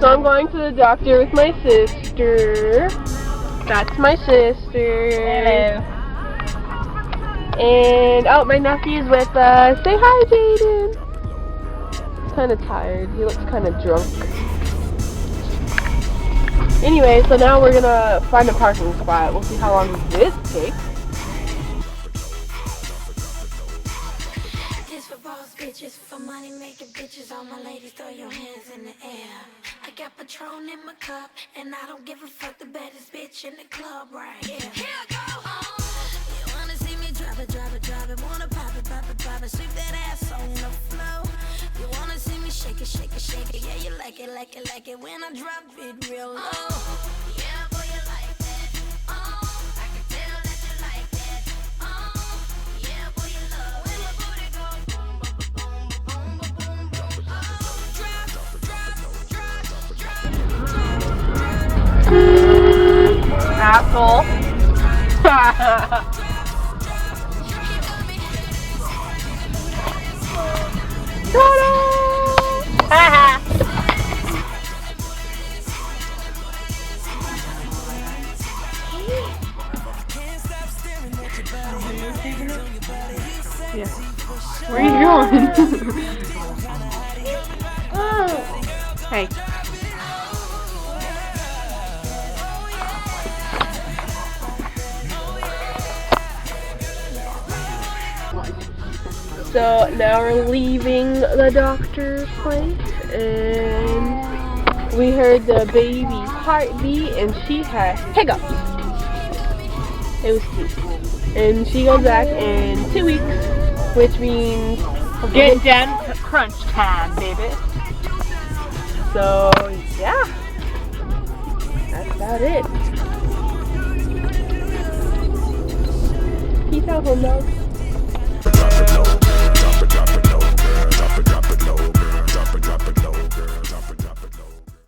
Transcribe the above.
So I'm going to the doctor with my sister. That's my sister. Hello. And oh, my nephew's with us. Say hi, Jaden. He's kind of tired. He looks kind of drunk. Anyway, so now we're gonna find a parking spot. We'll see how long this takes. This for boss bitches, for money making bitches. All my ladies, throw your hands in the air. I got Patron in my cup, and I don't give a fuck. The baddest bitch in the club right here. Here I go. You wanna see me drop it, drop it, drop it. Wanna pop it, pop it, pop it. Sweep that ass on the floor. You wanna see me shake it, shake it, shake it. Yeah, you like it, like it, like it when I drop it real low. Yeah, boy, you like that. I can tell that you like that. Yeah, boy, you love when my booty go boom, boom, boom, boom, boom, boom, boom. Drop, drop, drop, drop. Asshole. Yeah. Where are you going? Hey. So now we're leaving the doctor's place, and we heard the baby's heartbeat, and she had hiccups. It was cute. And she goes back in 2 weeks, which means We're getting down to crunch time, baby. so yeah, that's about it. Peace out, home dog.